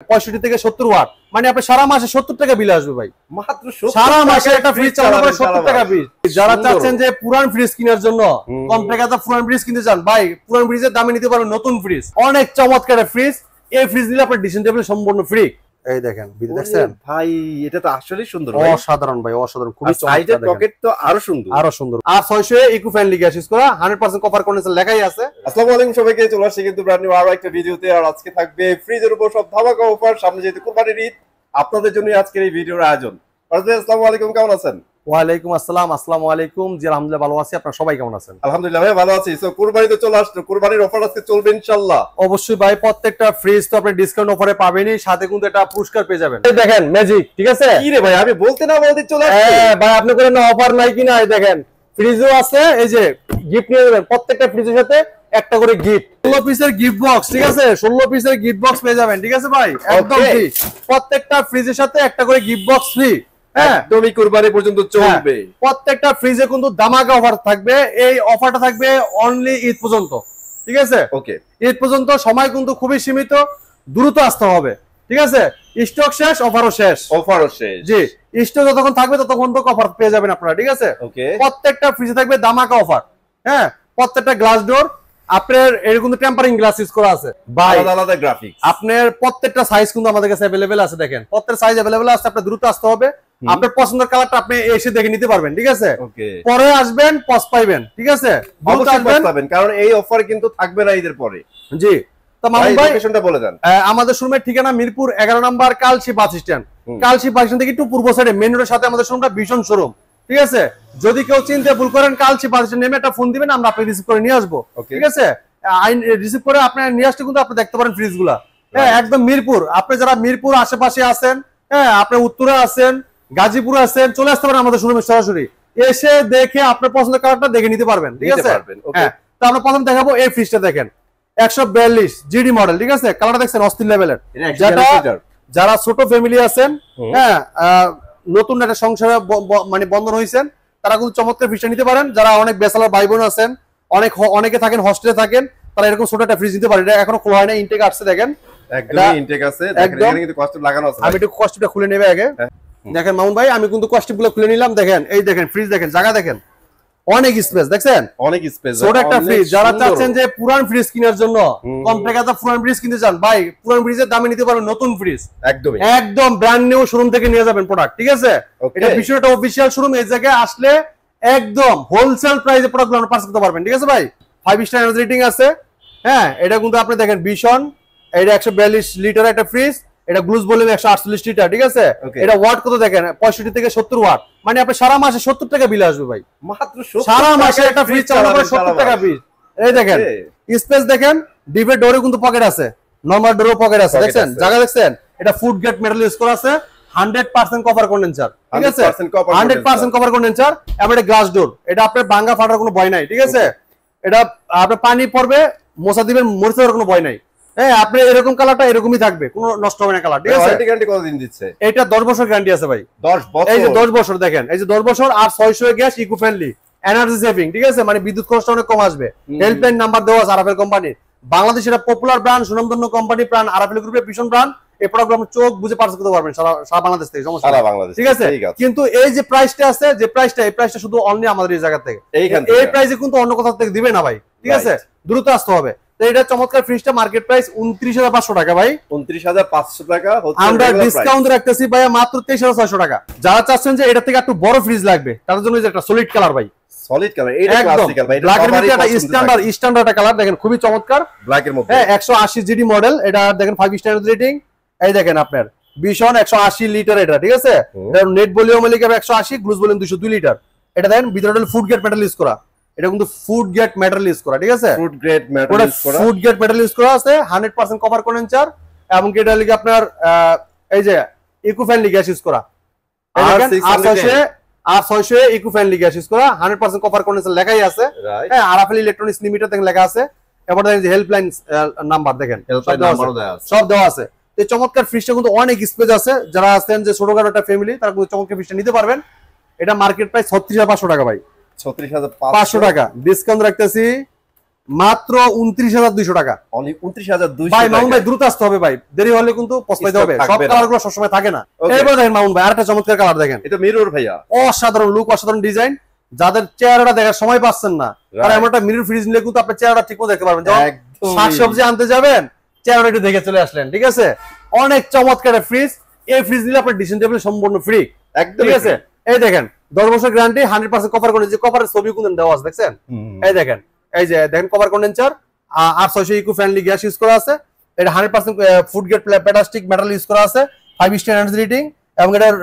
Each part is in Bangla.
65 থেকে 70 ওয়াট, মানে আপনি সারা মাসে 70 টাকা বিল আসবে ভাই। মাত্র সারা মাসে একটা ফ্রিজ চালানো পরে 70 টাকা বিল। যারা চাচ্ছেন যে পুরান ফ্রিজ কেনার জন্য কম টাকাতে পুরান ফ্রিজ কিনতে চান ভাই, পুরান ফ্রিজের দামে নিতে পারবেন নতুন ফ্রিজ। অনেক চমৎকার ফ্রিজ। এই ফ্রিজ নিলে আপনার ডিসিশন টেবিল সম্পূর্ণ ফ্রি। এই দেখেন ভিডিও দেখছেন ভাই, এটা তো আসলেই সুন্দর ভাই, অসাধারণ ভাই, অসাধারণ, খুবই চমৎকার। সাইডের পকেট তো আরো সুন্দর, আরো সুন্দর। আর 600 ইকো ফ্রেন্ডলি গ্যাস ইউজ করা 100% কপার কন্ডেন্সার লেখাই আছে। আসসালামু আলাইকুম সবাইকে, চলে আসছে কিন্তু ব্র্যান্ড নিউ আরো একটা ভিডিওতে। আর আজকে থাকবে ফ্রিজের উপর সব ধামাকা অফার। সামনে যেহেতু কুরবানির ঈদ, আপনাদের জন্য আজকের এই ভিডিওর আয়োজন। আসসালামু আলাইকুম, কেমন আছেন? ওয়ালাইকুম আসসালাম। আসসালামু আলাইকুম। জি আলহামদুলিল্লাহ ভালো আছি, আপনারা সবাই কেমন আছেন? আলহামদুলিল্লাহ ভাই ভালো আছি। সো কুরবানি তো চলে আসছে, কুরবানির অফার আজকে চলবে ইনশাআল্লাহ। অবশ্যই ভাই, প্রত্যেকটা ফ্রিজ তো আপনি ডিসকাউন্ট অফারে পাবেনই, সাথে কিন্তু একটা পুরস্কার পেয়ে যাবেন। এই দেখেন ম্যাজিক, ঠিক আছে? কি রে ভাই, আমি বলতে না বলতে চলে আসছে। হ্যাঁ ভাই, আপনি করে না অফার নাই কিনা, এই দেখেন ফ্রিজও আছে, এই যে গিফট নিয়ে যাবেন প্রত্যেকটা ফ্রিজের সাথে একটা করে গিফট। 16 পিসের গিফট বক্স, ঠিক আছে? 16 পিসের গিফট বক্স পেয়ে যাবেন, ঠিক আছে ভাই? একদম ফ্রি। প্রত্যেকটা ফ্রিজের সাথে একটা করে গিফট বক্স ফ্রি। একদমই কুরবানি পর্যন্ত চলবে। প্রত্যেকটা ফ্রিজে কিন্তু দামাকা অফার থাকবে। এই অফারটা থাকবে অনলি ঈদ পর্যন্ত, ঠিক আছে? ওকে, ঈদ পর্যন্ত সময় কিন্তু খুবই সীমিত, দ্রুত আসতে হবে, ঠিক আছে? স্টক শেষ, অফারও শেষ। অফারও শেষ, জি। স্টক যতক্ষণ থাকবে ততক্ষণ তো অফার পেয়ে যাবেন আপনারা, ঠিক আছে? ওকে। প্রত্যেকটা ফ্রিজে থাকবে দামাকা অফার। হ্যাঁ, প্রত্যেকটা গ্লাস ডোর আপনার এরকম টেম্পারিং গ্লাস ইউজ করা আছে ভাই, আলাদা আলাদা গ্রাফিক্স। আপনার প্রত্যেকটা সাইজ কিন্তু আমাদের কাছে अवेलेबल আছে। দেখেন প্রত্যেকটা সাইজ अवेलेबल আছে, আপনি দ্রুত আসতে হবে। আপনার পছন্দের কালারটা আপনি এসে দেখে নিতে পারবেন, ঠিক আছে? ওকে, পরে আসবেন পজ পাইবেন, ঠিক আছে? অবশ্যই পজ পাবেন, কারণ এই অফার কিন্তু থাকবে না ঈদের পরে। জি। তো মামুন ভাই লোকেশনটা বলে দেন। আমাদের শোরুমের ঠিকানা মিরপুর 11 নম্বর Kalshi bus stand. Kalshi bus stand থেকে একটু পূর্ব সাইডে মেইন রোডের সাথে আমাদের শোরুমটা ভীষণ শোরুম, ঠিক আছে? যদি কেউ চিনতে ভুল করেন, কালশি বাস স্ট্যান্ড নেমে একটা ফোন দিবেন, আমরা আপনাকে রিসিভ করে নিয়ে আসবো, ঠিক আছে? রিসিভ করে আপনি নিয়ে আসতে কিন্তু আপনি দেখতে পারেন ফ্রিজগুলা। হ্যাঁ, একদম মিরপুর। আপনি যারা মিরপুর আশেপাশে আছেন, হ্যাঁ, আপনি উত্তরে আছেন, গাজীপুরে আছেন, চলে আসতে পারেন আমাদের শোরুমে সরাসরি। এসে দেখে আপনার পছন্দের কালারটা দেখে নিতে পারবেন, ঠিক আছে? হ্যাঁ, তো আমরা প্রথম দেখাবো এই ফ্রিজটা। দেখেন 142 জিডি মডেল, ঠিক আছে? কালারটা দেখছেন অস্থির লেভেলের। যারা ছোট ফ্যামিলি আছেন, হ্যাঁ, নতুন একটা সংসারে মানে বন্ধন হয়েছেন, তারা কিন্তু চমৎকার ফ্রিজটা নিতে পারেন। যারা অনেক ব্যাচেলর ভাই বোন আছেন, অনেকে থাকেন হস্টেলে থাকেন, তারা এরকম ছোট একটা ফ্রিজ নিতে পারেন। এটা এখনো খোলা হয় না, ইনটেক আসছে। দেখেন একদমই ইনটেক আছে, দেখেন এখানে কিন্তু কস্টিপ লাগানো আছে। আমি একটু কস্টিপটা খুলে নেবে আগে। দেখেন মামুন ভাই, আমি কিন্তু কস্টিপগুলো খুলে নিলাম। দেখেন এই দেখেন ফ্রিজ, দেখেন জায়গা, দেখেন অনেক স্পেস, দেখছেন অনেক স্পেস, ছোট একটা ফ্রিজ। যারা চাচ্ছেন যে পুরান ফ্রিজ কেনার জন্য কম টাকাতে পুরান ফ্রিজ কিনতে চান ভাই, পুরান ফ্রিজের দামে নিতে পারবেন নতুন ফ্রিজ। একদম ব্র্যান্ড নিউ শোরুম থেকে নিয়ে যাবেন প্রোডাক্ট, ঠিক আছে? এটা বিষয়টা অফিশিয়াল শোরুম। এই জায়গায় আসলে একদম হোলসেল প্রাইসে প্রোডাক্টগুলো আপনি পারচেজ করতে পারবেন, ঠিক আছে ভাই? 5 স্টার এনার্জি রেটিং আছে। হ্যাঁ, এটা কিন্তু আপনি দেখেন ভীষণ, এটা 142 লিটার একটা ফ্রিজ। এটা গ্লুজ ভলিউম 148 লিটার, ঠিক আছে? এটা ওয়াট কত দেখেন, 65 থেকে 70 ওয়াট, মানে আপনি সারা মাসে 70 টাকা বিল আসবে ভাই। মাত্র সারা মাসে একটা ফ্রিজ চালানো পরে 70 টাকা বিল। এই দেখেন স্পেস, দেখেন ডিপের ডোরে কিন্তু পকেট আছে, নরমাল ডোরেও পকেট আছে, দেখছেন জায়গা, দেখছেন? এটা ফুড গ্রেড মেটাল ইউজ করা আছে, 100% কপার কন্ডেন্সার, ঠিক আছে? 100% কপার কন্ডেন্সার। এবং এটা গ্লাস ডোর, এটা আপনার ভাঙা ফাটার কোনো ভয় নাই, ঠিক আছে? এটা আপনার পানি পড়বে, মোছা দিবেন, মরিচা দেওয়ার কোনো ভয় নাই। হ্যাঁ, আপনি এরকম কালারটা এরকমই থাকবে, কোনো নষ্ট হবে না কালার, ঠিক আছে? ওয়ারেন্টি গ্যারান্টি কতদিন দিচ্ছে? এটা 10 বছর গ্যারান্টি আছে ভাই। 10 বছর? এই যে 10 বছর, দেখেন এই যে 10 বছর। আর 600 gas eco friendly, energy saving, ঠিক আছে? মানে বিদ্যুৎ খরচটা অনেক কম আসবে। হেল্পলাইন নাম্বার দেওয়া আছে আরাফেল কোম্পানির। বাংলাদেশের পপুলার ব্র্যান্ড, সুনামধন্য কোম্পানি, প্রাণ আরাফেল গ্রুপের ভীষণ ব্র্যান্ড। এই প্রোডাক্ট আপনি চোখ বুঝে পারচেজ করতে পারবেন সারা বাংলাদেশ থেকে, সমস্যা নেই, ঠিক আছে? কিন্তু এই যে প্রাইসটা আছে, যে প্রাইসটা, এই প্রাইসটা শুধু অনলি আমাদের এই জায়গা থেকে। এই প্রাইসে কিন্তু অন্য কোথাও থেকে দিবে না ভাই, ঠিক আছে? দ্রুত আসতে হবে। এটা চমৎকার ফ্রিজটা মার্কেট প্রাইস 29,500 টাকা ভাই। 29,500 টাকা হচ্ছে, আমরা ডিসকাউন্ট রাখতেছি ভাই মাত্র 23,600 টাকা। যারা চাচ্ছেন যে এটা থেকে একটু বড় ফ্রিজ লাগবে, তাদের জন্য একটা সলিড কালার ভাই, সলিড কালার, এটা ক্লাসিক্যাল ভাই, এটা ব্ল্যাকের মধ্যে একটা স্ট্যান্ডার্ড একটা কালার, দেখেন খুবই চমৎকার ব্ল্যাকের মধ্যে। হ্যাঁ, 180 জিডি মডেল, এটা দেখেন 5 স্টার রেটিং। এই দেখেন আপনার ভীষণ 180 লিটার এটা, ঠিক আছে? এটা নেট ভলিউম লিখে 180, গ্লুজ ভলিউম 202 লিটার। এটা দেখেন ভিতরে ফুড গ্রেড মেটাল ইউজ করা, এটা কিন্তু ফুড গ্রেড মেটাল ইউজ করা, ঠিক আছে? ফুড গ্রেড মেটাল ইউজ করা, ফুড গ্রেড মেটাল ইউজ করা আছে, 100% কপার কন্ডেন্সার। এবং এটা লিখে আপনার এই যে ইকো ফ্রেন্ডলি গ্যাস ইউজ করা। আর 600 ইকো ফ্রেন্ডলি গ্যাস ইউজ করা, 100% কপার কন্ডেন্সার লেখাই আছে। হ্যাঁ, আরাফেল ইলেকট্রনিক্স লিমিটেড দেখেন লেখা আছে। এবার দেখেন যে হেল্পলাইন নাম্বার, দেখেন সব দেওয়া আছে। এই চমৎকার ফ্রিজটা কিন্তু অনেক স্পেস আছে। যারা আছেন যে ছোটখাটো একটা ফ্যামিলি, তারা কিন্তু চমৎকার ফ্রিজটা নিতে পারবেন। এটা মার্কেট প্রাইস 36,500 টাকা ভাই। 36,500 টাকা ডিসকাউন্ট রাখতেছি মাত্র ২৯,২০০ টাকা। অনলি ২৯,২০০ ভাই মামুন ভাই দ্রুত আসতে হবে ভাই, দেরি হলে কিন্তু পস্তাইতে হবে, সব কালারগুলো সবসময় থাকে না। এরপর দেখেন মামুন ভাই আরেকটা চমৎকার কালার দেখেন, এটা মিরর ভাইয়া, অসাধারণ লুক, অসাধারণ ডিজাইন। যাদের চেহারাটা দেখার সময় পাচ্ছেন না তারা এমন একটা মিরর ফ্রিজ নিলে কিন্তু আপনার চেহারাটা ঠিকমতো দেখতে পারবেন। যখন শাকসবজি আনতে যাবেন চেহারাটা একটু দেখে চলে আসলেন, ঠিক আছে? অনেক চমৎকার ফ্রিজ, এই ফ্রিজ নিলে আপনার ডিসিশন টেবিল সম্পূর্ণ ফ্রি, ঠিক আছে? এই দেখেন 10 বছর গ্যারান্টি, 100% কভার কন্ডেন্সার, যে কভারের ছবি কিন্তু দেওয়া আছে দেখছেন, এই দেখেন, এই যে দেখেন কভার কন্ডেন্সার, আর 600 ইকো ফ্রেন্ডলি গ্যাস ইউজ করা আছে, এটা 100% food grade plastic metal use করা আছে, 5 স্টার এনার্জি রেটিং, এবং এটার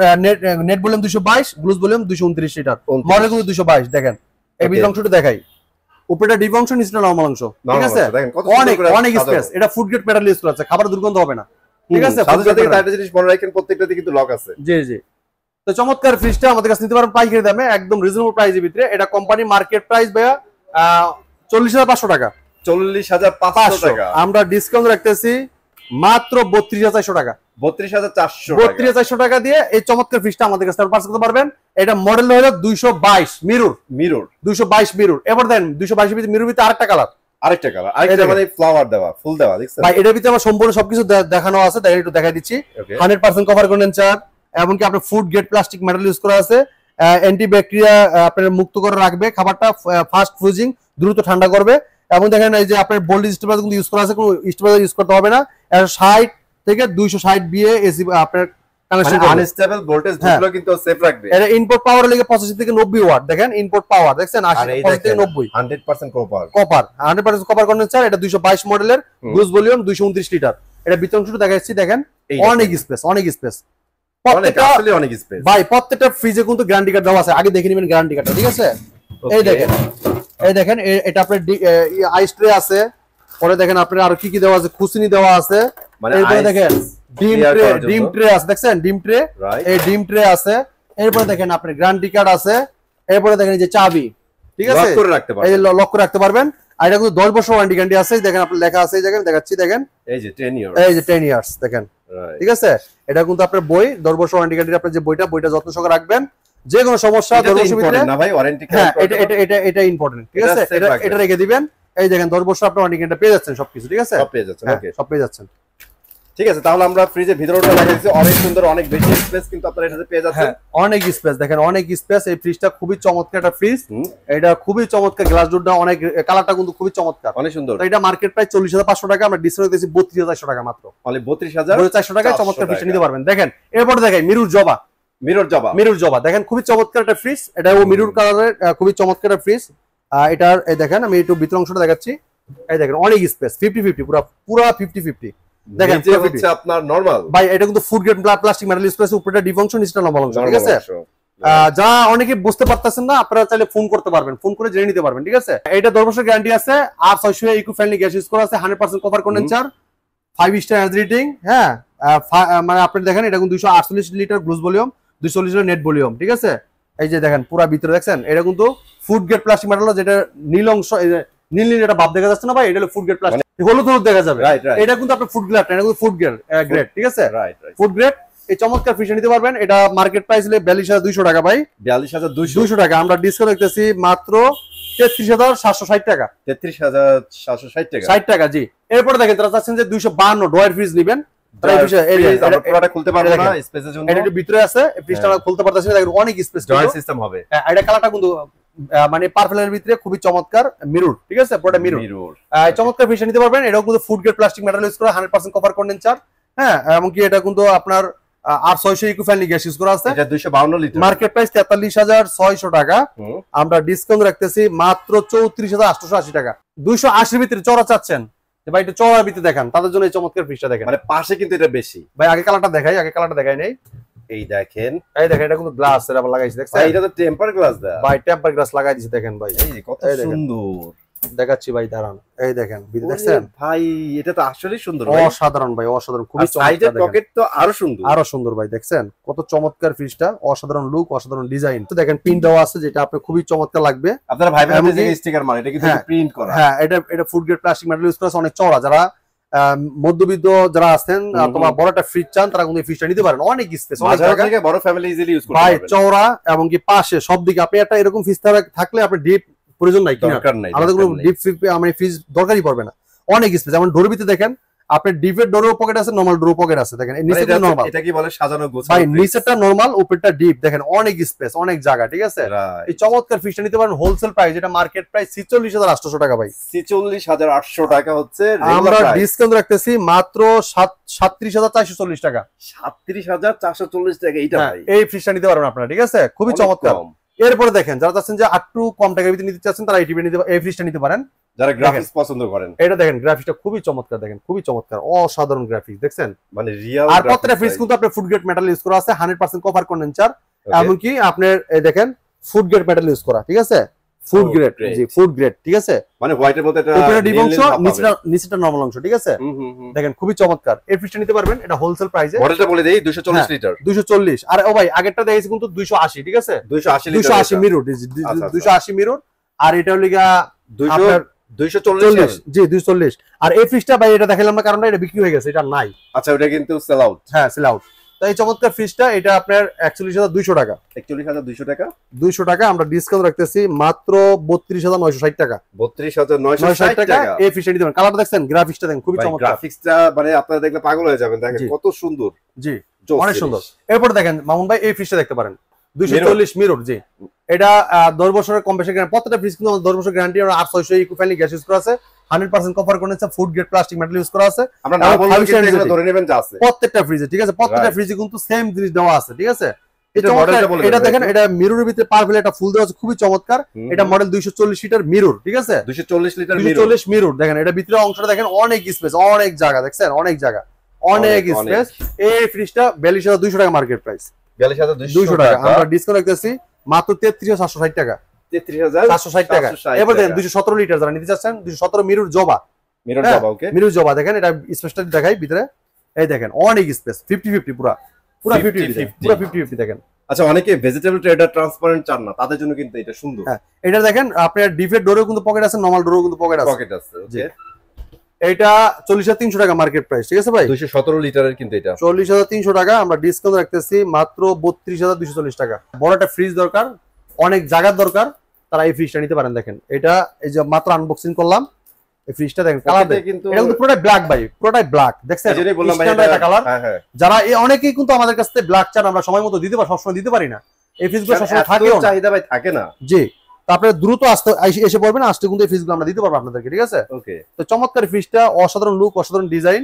net volume 222, gross volume 229 litre, model কিন্তু 222। দেখেন এই বিজ অংশটা দেখাই, উপরেটা ডিপ অংশ, নিচটা নরমাল অংশ, ঠিক আছে? অনেক অনেক স্পেস, এটা ফুড গ্রেড মেটাল ইউজ করা আছে, খাবার দুর্গন্ধ হবে না, ঠিক আছে? সাথে সাথে একটা জিনিস মনে রাখেন, প্রত্যেকটাতে কিন্তু লক আছে। জি জি। তো চমৎকার ফ্রিজটা আমাদের কাছে নিতে পারেন পাইকারি দামে, একদম রিজনেবল প্রাইসের ভিতরে। এটা কোম্পানি মার্কেট প্রাইস ভাইয়া 40,500 টাকা। 40,500 টাকা, আমরা ডিসকাউন্ট রাখতেছি মাত্র 32,400 টাকা। 32,400 টাকা দিয়ে এই চমৎকার ফ্রিজটা আমাদের কাছে পারচেজ করতে পারবেন। এটা মডেল হলো 222 মিরর, 222 মিরর। এবার দেন 222 এর ভিতরে মিরর ভিতরে আরেকটা কালার, আরেকটা মানে ফ্লাওয়ার দেওয়া, ফুল দেওয়া, দেখছেন ভাই? এটার ভিতরে আমার সম্পূর্ণ সবকিছু দেখানো আছে, তাই একটু দেখাই দিচ্ছি। 100% কভার কন্ডেন্সার, এমনকি আপনার food grade plastic metal use করা আছে, অ্যান্টি ব্যাকটেরিয়া আপনার মুক্ত করে রাখবে খাবারটা, ফাস্ট ফ্রিজিং, দ্রুত ঠান্ডা করবে। এবং দেখেন এই যে আপনার বোল্ড স্টেবিলাইজার কিন্তু ইউজ করা আছে, কোনো স্টেবিলাইজার ইউজ করতে হবে না। 60 থেকে 260 বিএ এসি আপনার কানেকশন করবে, আনস্টেবল ভোল্টেজ গুলো কিন্তু সেফ রাখবে। এটা ইনপুট পাওয়ার লাগে 85 থেকে 90 ওয়াট, দেখেন ইনপুট পাওয়ার দেখছেন 85 থেকে 90, 100% কপার, 100% কপার কন্ডেন্সার। এটা 222 মডেলের, গ্লুজ ভলিউম 229 লিটার। এটা ভিতর অংশটা দেখাচ্ছি, দেখেন অনেক স্পেস, অনেক স্পেস, অনেক স্পেস ভাই। প্রত্যেকটা ফ্রিজে কিন্তু গ্যারান্টি কার্ড দেওয়া আছে, আগে দেখে নেবেন গ্যারান্টি কার্ডটা, ঠিক আছে? এই দেখেন, এই দেখেন, এটা আপনার আইস ট্রে আছে, পরে দেখেন আপনার আর কি কি দেওয়া আছে, খুসনি দেওয়া আছে, এরপরে দেখেন ডিম ট্রে আছে, দেখছেন ডিম ট্রে, এই ডিম ট্রে আছে। এরপরে দেখেন আপনার গ্যারান্টি কার্ড আছে, এরপরে দেখেন এই যে চাবি, ঠিক আছে? এই যে লক করে রাখতে পারবেন। আর এটা কিন্তু 10 বছর ওয়ারেন্টি গ্যারান্টি আছে, দেখেন আপনার লেখা আছে, এই দেখেন দেখাচ্ছি, দেখেন এই যে 10 ইয়ার্স, এই যে 10 ইয়ার্স দেখেন, ঠিক আছে? এটা কিন্তু আপনার বই 10 বছর ওয়ারেন্টি গ্যারান্টি, আপনার যে বইটা যত্ন সহকারে রাখবেন, যে কোনো সমস্যা 10 বছর ভিতরে না ভাই ওয়ারেন্টি কার্ড, এটা ইম্পর্টেন্ট, ঠিক আছে? এটা রেখে দিবেন। এই দেখেন 10 বছর আপনার ওয়ারেন্টি গ্যারান্টি পেয়ে যাচ্ছেন, সবকিছু ঠিক আছে, সব পেয়ে যাচ্ছেন। ওকে, সব পেয়ে যাচ্ছেন, ঠিক আছে। তাহলে আমরা ফ্রিজের ভিতরটা দেখাইছি, অনেক সুন্দর, অনেক বেশি স্পেস কিন্তু আপনারা এটাতে পেয়ে যাচ্ছেন, অনেক স্পেস, দেখেন অনেক স্পেস। এই ফ্রিজটা খুবই চমৎকার একটা ফ্রিজ, এটা খুবই চমৎকার, গ্লাস ডোরটা অনেক, কালারটা কিন্তু খুবই চমৎকার, অনেক সুন্দর। এটা মার্কেট প্রাইস 40,500 টাকা, আমরা ডিসকাউন্ট দিয়েছি 32,400 টাকা মাত্র, অনলি 32,400 টাকায় চমৎকার ফ্রিজটা নিতে পারবেন। দেখেন এরপর দেখেন মিরর জবা, দেখেন খুবই চমৎকার একটা ফ্রিজ, এটা ও মিরর কালারের, খুবই চমৎকার একটা ফ্রিজ। এটার এই দেখেন আমি একটু ভিতর অংশটা দেখাচ্ছি, এই দেখেন অনেক স্পেস, 50-50 পুরো 50-50 দেখেন, হচ্ছে আপনার নরমাল ভাই। এটা কিন্তু food grade plastic metal use করেছে, উপরেটা ডিপ অংশ, নিচটা নরমাল অংশ, ঠিক আছে? যা অনেকে বুঝতে পারতেছেন না, আপনারা চাইলে ফোন করতে পারবেন, ফোন করে জেনে নিতে পারবেন, ঠিক আছে? এটা 10 বছর গ্যারান্টি আছে, আর 600 ইকো ফ্রেন্ডলি গ্যাস ইউজ করা আছে, 100% cover condenser, 5 star energy rating, হ্যাঁ। মানে আপনি দেখেন এটা কিন্তু 248 litre gross volume, 240 litre net volume, ঠিক আছে? এই যে দেখেন পুরো ভিতরে দেখছেন, এটা কিন্তু ফুড গ্রেড প্লাস্টিক মেটাল, যেটা নীল অংশ, নীল এটা ভাব দেখা যাচ্ছে না ভাই, এটা হলো ফুড গ্রেড প্লাস্টিক, হলুদ দেখা যাবে, এটা কিন্তু আপনার ফুড গ্রেড, এটা কিন্তু ফুড গ্রেড, ঠিক আছে? Food grade. এই চমৎকার ফ্রিজ নিতে পারবেন, এটা মার্কেট প্রাইস হলে 42,200 টাকা ভাই, 42,200 টাকা। আমরা ডিসকাউন্ট রাখতেছি মাত্র 33,760 টাকা, 33,760 টাকা, 60 টাকা, জি। এরপরে দেখেন তারা চাচ্ছেন যে 252 ডয়ার ফ্রিজ নেবেন, খুলতে পারবো না, স্পেসের জন্য এটা ভিতরে আছে, ফ্রিজটা খুলতে পারতেছি না, দেখেন অনেক স্পেস, জয়েন্ট সিস্টেম হবে। এটা কালারটা কিন্তু মানে পার্পলের ভিতরে খুবই চমৎকার, মিরর, ঠিক আছে? পুরোটা মিরর। চমৎকার ফ্রিজ নিতে পারবেন, এটাও কিন্তু food grade plastic metal use করা, 100% কভার কন্ডেন্সার, হ্যাঁ। এমনকি এটা কিন্তু আপনার 600 ইকো ফ্রেন্ডলি গ্যাস ইউজ করা আছে, এটা 252 লিটার, মার্কেট প্রাইস 43,600 টাকা, আমরা ডিসকাউন্ট রাখতেছি মাত্র 34,880 টাকা। 280 ভিতরে চড়া চাচ্ছেন ভাই, এটা চড়ার ভিতরে দেখান, তাদের জন্য এই চমৎকার ফ্রিজটা দেখেন, মানে পাশে কিন্তু এটা বেশি ভাই। আগে কালারটা দেখাই নেই, এই দেখেন, এটা কিন্তু গ্লাস এর আবার লাগাইছে, দেখছেন? এটা তো টেম্পার গ্লাস দেয়া ভাই, টেম্পার গ্লাস লাগাই দিয়েছে, দেখেন ভাই, এই কত সুন্দর দেখাচ্ছি ভাই, দাঁড়ান, এই দেখেন দেখছেন ভাই, এটা তো আসলে সুন্দর, অসাধারণ ভাই, অসাধারণ, খুবই সাইডের পকেট তো আরো সুন্দর ভাই, দেখছেন কত চমৎকার ফ্রিজটা, অসাধারণ লুক, অসাধারণ ডিজাইন। তো দেখেন পিন দেওয়া আছে, যেটা আপনার খুবই চমৎকার লাগবে, আপনারা ভাই বোনদের যে স্টিকার মারে, এটা কিন্তু প্রিন্ট করা, হ্যাঁ। এটা food grade plastic metal use করা আছে, অনেক চওড়া, যারা মধ্যবিত্ত যারা আছেন, তোমার বড় একটা ফ্রিজ চান, তারা কিন্তু এই ফ্রিজটা নিতে পারেন, অনেক স্পেস, বড় ফ্যামিলি ইজিলি ইউজ করতে ভাই, পারবেন, চওড়া, এবং কি পাশে সব দিকে আপনি একটা এরকম ফ্রিজ থাকলে আপনি ডিপ প্রয়োজন নাই, দরকার নাই, আমাদের কোনো ডিপ ফ্রিজ দরকারই পড়বে না। অনেক স্পেস, যেমন ডোরবিতে দেখেন আপনার ডিপের ডোরের পকেট আছে, নরমাল ডোর পকেট আছে, দেখেন নিচেটা নরমাল, এটা কি বলে সাজানো গোছানো ভাই, নিচেরটা নরমাল, উপরটা ডিপ, দেখেন অনেক স্পেস, অনেক জায়গা, ঠিক আছে। এই চমৎকার ফ্রিজটা নিতে পারেন হোলসেল প্রাইস, এটা মার্কেট প্রাইস 46800 টাকা ভাই, 46800 টাকা হচ্ছে, আমরা ডিসকাউন্ট রাখতেছি মাত্র 37440 টাকা, 37440 টাকা এইটা ভাই, এই ফ্রিজটা নিতে পারবেন আপনারা, ঠিক আছে, খুবই চমৎকার। এরপরে দেখেন যারা চাচ্ছেন যে একটু কম টাকার ভিতরে নিতে চাচ্ছেন তারা এই ফ্রিজটা নিতে পারেন, যারা গ্রাফিক্স পছন্দ করেন। এটা দেখেন গ্রাফিক্সটা খুবই চমৎকার, দেখেন খুবই চমৎকার, অসাধারণ গ্রাফিক্স দেখছেন, মানে রিয়েল। আর প্রত্যেকটা ফ্রিজ কিন্তু আপনার ফুড গ্রেড মেটাল ইউজ করা আছে, 100% কপার কন্ডেন্সার, এমনকি আপনার এই দেখেন ফুড গ্রেড মেটাল ইউজ করা, ঠিক আছে, ফুড গ্রেড, জি ফুড গ্রেড, ঠিক আছে, মানে হোয়াইটের মধ্যে এটা উপরে ডিপ অংশ, নিচেটা নরমাল অংশ, ঠিক আছে। দেখেন খুবই চমৎকার, এই ফ্রিজটা নিতে পারবেন, এটা হোলসেল প্রাইসে, মডেলটা বলে দেই 240 লিটার, 240। আর ও ভাই আগেরটা দেখেছি কিন্তু 280, ঠিক আছে, 280 মিরর, 280 মিরর, আর এটা হলো গিয়া 240, জি 240। আর এই ফ্রিজটা ভাই এটা দেখালাম না কারণ এটা বিক্রি হয়ে গেছে, এটা নাই। আচ্ছা, ওটা কিন্তু সেল আউট, হ্যাঁ সেল আউট। তো এই চমৎকার ফ্রিজটা এটা আপনার 41200 টাকা, 41200 টাকা, 200 টাকা আমরা ডিসকাউন্ট রাখতেছি মাত্র 32960 টাকা, 32960 টাকা। এই ফ্রিজটা নিতে পারেন, কালারটা দেখছেন, গ্রাফিক্সটা দেখেন খুবই চমৎকার, গ্রাফিক্সটা মানে আপনারা দেখলে পাগল হয়ে যাবেন, দেখেন কত সুন্দর, জি অনেক সুন্দর। এরপর দেখেন মামুন ভাই এই ফ্রিজটা দেখতে পারেন, 240 মিরর, জি এটা 10 বছরের কম্প্রেসার গ্যারান্টি, প্রত্যেকটা ফ্রিজ কিন্তু 10 বছর গ্যারান্টি, আর 800 ইকো ফ্রেন্ডলি গ্যাস ইউজ করা আছে, 100% copper condenser, food grade plastic metal use করা আছে, আমরা না বললে কিন্তু এগুলো ধরে নেবেন যা আছে প্রত্যেকটা ফ্রিজে, ঠিক আছে, প্রত্যেকটা ফ্রিজে কিন্তু সেম জিনিস দেওয়া আছে, ঠিক আছে। এটা দেখেন, এটা মিররের ভিতরে পারফেক্ট একটা ফুল দেওয়া আছে, খুবই চমৎকার। এটা মডেল 240 লিটার মিরর, ঠিক আছে, 240 মিরর, দেখেন এটা ভিতরে অংশটা দেখেন অনেক স্পেস, অনেক জায়গা, দেখছেন অনেক জায়গা, অনেক স্পেস। এই ফ্রিজটা 42200 টাকা মার্কেট প্রাইস, 42200 টাকা আমরা ডিসকাউন্ট রাখতেছি মাত্র 33760 টাকা, 33760 টাকা। এবার দেখেন 217 লিটার যারা নিতে চাচ্ছেন, 217 মিরর জবা, মিরর জবা, দেখেন এটা স্পেসটা দেখাই ভিতরে, এই দেখেন অনেক স্পেস, 50-50 পুরা 50-50 দেখেন। আচ্ছা, অনেকে ভেজিটেবল ট্রেডার ট্রান্সপারেন্ট চান না, তাদের জন্য কিন্তু এটা সুন্দর। হ্যাঁ, এটা দেখেন আপনার ডিফের ডোরেও কিন্তু পকেট আছে, নরমাল ডোরেও কিন্তু পকেট আছে, ওকে। এটা 40300 টাকা মার্কেট প্রাইস, ঠিক আছে ভাই, 217 লিটারের কিন্তু এটা 40300 টাকা আমরা ডিসকাউন্ট রাখতেছি মাত্র 32240 টাকা। বড় একটা ফ্রিজ দরকার, অনেক জায়গার দরকার, তারা এই ফ্রিজটা নিতে পারেন। দেখেন এটা এই যে মাত্র আনবক্সিং করলাম, এই ফ্রিজটা দেখেন কালার কিন্তু এটা কিন্তু পুরোটাই ব্ল্যাক ভাই, পুরোটাই ব্ল্যাক, দেখছেন এজন্যই বললাম ভাই এটা কালার। যারা অনেকেই কিন্তু আমাদের কাছ থেকে ব্ল্যাক চান, আমরা সময় মতো দিতে পারি, সবসময় দিতে পারি না, এই ফ্রিজগুলো সবসময় থাকে না, চাহিদা ভাই থাকে না, জি। তারপরে দ্রুত আসতে এসে পড়বেন, আসতে কিন্তু এই ফ্রিজগুলো আমরা দিতে পারবো আপনাদেরকে, ঠিক আছে। ওকে, তো চমৎকার ফ্রিজটা, অসাধারণ লুক, অসাধারণ ডিজাইন,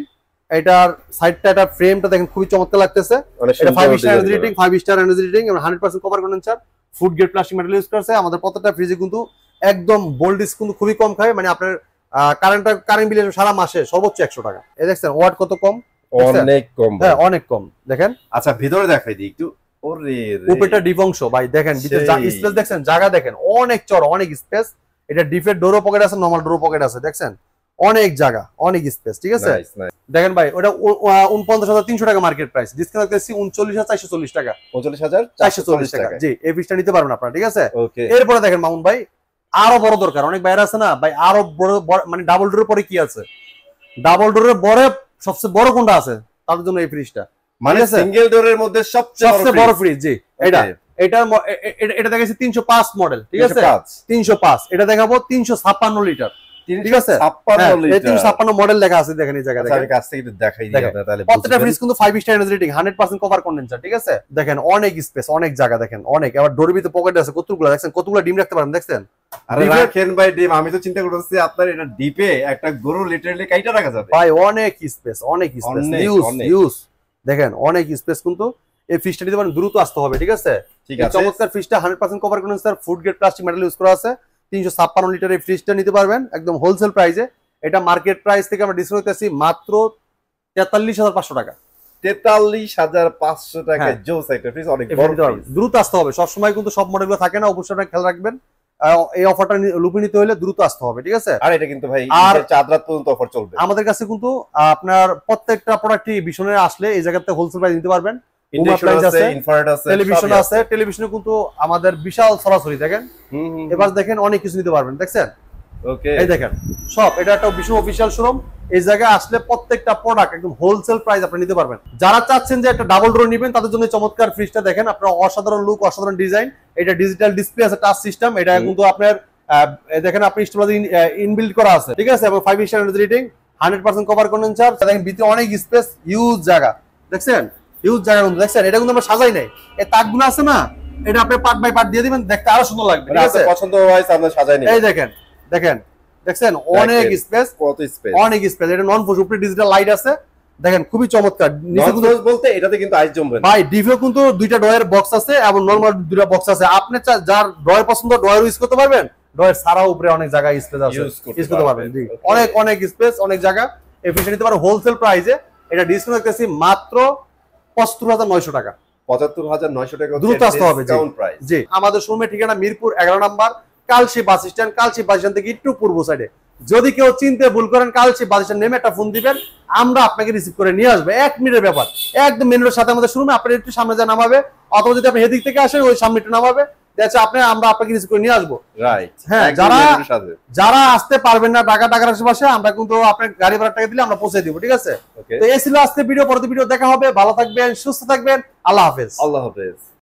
এটার সাইডটা, এটার ফ্রেমটা দেখেন খুবই চমৎকার লাগতেছে, এটা 5 star energy rating, 5 star energy rating, এবং 100% copper condenser, food grade plastic metal use করছে। আমাদের প্রত্যেকটা ফ্রিজে কিন্তু একদম ভোল্টেজ কিন্তু খুবই কম খায়, মানে আপনার কারেন্ট বিল সারা মাসে সর্বোচ্চ 100 টাকা। এই দেখছেন ওয়াট কত কম, অনেক কম, হ্যাঁ অনেক কম। দেখেন আচ্ছা ভিতরে দেখাই দিই একটু, ওরে উপরটা ডিপ অংশ ভাই, দেখেন ভিতরে স্পেস দেখছেন, জায়গা দেখেন অনেক চড়, অনেক স্পেস। এটা ডিপের ডোরও পকেট আছে, নরমাল ডোরও পকেট আছে, দেখছেন অনেক জায়গা, অনেক স্পেস, ঠিক আছে। দেখেন ভাই ওটা 49300 টাকা মার্কেট প্রাইস, ডিসকাউন্ট করতেছি 39440 টাকা, 39440 টাকা, জি এই ফ্রিজটা নিতে পারবেন আপনারা, ঠিক আছে। এরপরে দেখেন মামুন ভাই আরো বড় দরকার, অনেক বাইরে আছে না ভাই, আরো বড়, মানে ডাবল ডোরের পরে কি আছে, ডাবল ডোরের পরে সবচেয়ে বড় কোনটা আছে তাদের জন্য এই ফ্রিজটা, মানে সিঙ্গেল ডোরের মধ্যে সবচেয়ে বড় ফ্রিজ, জি এটা দেখাচ্ছি 305 মডেল, ঠিক আছে, 305। এটা দেখাবো 356 লিটার, ঠিক আছে, 356 মডেল লেখা আছে, দেখেন এই জায়গা দেখেন, কাছ থেকে একটু দেখাই দিই আপনারা, তাহলে প্রত্যেকটা ফ্রিজ কিন্তু 5 star energy rating, 100% cover condenser, ঠিক আছে। দেখেন অনেক স্পেস, অনেক জায়গা, দেখেন অনেক, আবার ডোরের ভিতরে পকেট আছে কতগুলো, দেখছেন কতগুলো ডিম রাখতে পারেন, দেখছেন। আরে রাখেন ভাই ডিম, আমি তো চিন্তা করতেছি আপনার এটা ডিপে একটা গরু লিটারালি কাইটা রাখা যাবে ভাই, অনেক স্পেস, অনেক স্পেস, ইউজ দেখেন অনেক স্পেস। কিন্তু এই ফ্রিজটা নিতে পারেন, দ্রুত আসতে হবে, ঠিক আছে, ঠিক আছে। চমৎকার ফ্রিজটা 100% cover condenser, food grade plastic metal use করা আছে, 356 লিটার এই ফ্রিজটা নিতে পারবেন একদম হোলসেল প্রাইসে। এটা মার্কেট প্রাইস থেকে আমরা ডিসকাউন্ট করতেছি মাত্র 43500 টাকা, 43500 টাকা। জোস একটা ফ্রিজ, অনেক বড় ফ্রিজ, দ্রুত আসতে হবে। সব সময় কিন্তু সব মডেলগুলো থাকে না, অবশ্যই আপনারা খেয়াল রাখবেন। এই অফারটা লুপে নিতে হলে দ্রুত আসতে হবে, ঠিক আছে। আর এটা কিন্তু ভাই চাঁদ রাত পর্যন্ত অফার চলবে আমাদের কাছে। কিন্তু আপনার প্রত্যেকটা প্রোডাক্টই বিশনের আসলে এই জায়গাতে হোলসেল প্রাইস নিতে পারবেন। টেলিভিশন আছে, টেলিভিশনে কিন্তু আমাদের বিশাল সরাসরি দেখেন, এবার দেখেন অনেক কিছু নিতে পারবেন, দেখছেন। এই দেখেন সব, এটা একটা বিশন অফিসিয়াল শোরুম, এই জায়গায় আসলে প্রত্যেকটা প্রোডাক্ট একদম হোলসেল প্রাইস আপনি নিতে পারবেন। যারা চাচ্ছেন যে একটা ডাবল ডোর নেবেন তাদের জন্য চমৎকার ফ্রিজটা দেখেন, আপনার অসাধারণ লুক, অসাধারণ ডিজাইন। এটা ডিজিটাল ডিসপ্লে আছে, টাচ সিস্টেম, এটা কিন্তু আপনার দেখেন আপনি স্টেবিলাইজার ইনবিল্ড করা আছে, ঠিক আছে, এবং 5 স্টার রেটিং, 100% কভার কন্ডেন্সার। দেখেন ভিতরে অনেক স্পেস, হিউজ জায়গা, দেখছেন হিউজ জায়গা কিন্তু দেখছেন। এটা কিন্তু আমরা সাজাই নাই, এই তাকগুলো আছে না, এটা আপনি পার্ট বাই পার্ট দিয়ে দিবেন, দেখতে আরো সুন্দর লাগবে, ঠিক আছে। পছন্দ হয়েছে আমরা সাজাই নিব। এই দেখেন দেখেন দেখছেন অনেক স্পেস, কত স্পেস, অনেক স্পেস। এটা নন পুশ, উপরে ডিজিটাল লাইট আছে, দেখেন খুবই চমৎকার। নিচে কিন্তু বলতে এটাতে কিন্তু আইস জমবে না ভাই, ডিভিও কিন্তু দুইটা ডয়ের বক্স আছে এবং নরমাল দুইটা বক্স আছে। আপনি যার ডয়ের পছন্দ ডয়ের ইউজ করতে পারবেন, ডয়ের ছাড়াও উপরে অনেক জায়গা স্পেস আছে, ইউজ ইউজ করতে পারবেন। জি, অনেক অনেক স্পেস, অনেক জায়গা। এফিশিয়েন্ট নিতে পারো হোলসেল প্রাইসে। এটা ডিসকাউন্ট করতেছি মাত্র ৭৫,৯০০ টাকা। ৭৫,৯০০ টাকা দ্রুত আসতে হবে। জি, আমাদের শোরুমের ঠিকানা Mirpur 11 number, Kalshi bus stand. Kalshi bus stand থেকে একটু পূর্ব সাইডে। যদি কেউ চিনতে ভুল করেন, কালশি বাস স্ট্যান্ড নেমে একটা ফোন দিবেন, আমরা আপনাকে রিসিভ করে নিয়ে আসবো। 1 মিনিটের ব্যাপার, একদম মেন রোডের সাথে আমাদের শোরুমে। আপনি একটু সামনে যা নামাবে, অথবা যদি আপনি এদিক থেকে আসেন ওই সামনে একটু নামাবে, আমরা আপনাকে রিসিভ করে নিয়ে আসবো। রাইট, হ্যাঁ, যারা আসতে পারবেন না ঢাকার আশেপাশে, আমরা কিন্তু আপনার গাড়ি ভাড়া টাকা দিলে আমরা পৌঁছে দিব, ঠিক আছে। তো এই ছিল আজকে ভিডিও। পরবর্তী ভিডিও দেখা হবে। ভালো থাকবেন, সুস্থ থাকবেন। আল্লাহ হাফেজ। আল্লাহ হাফেজ।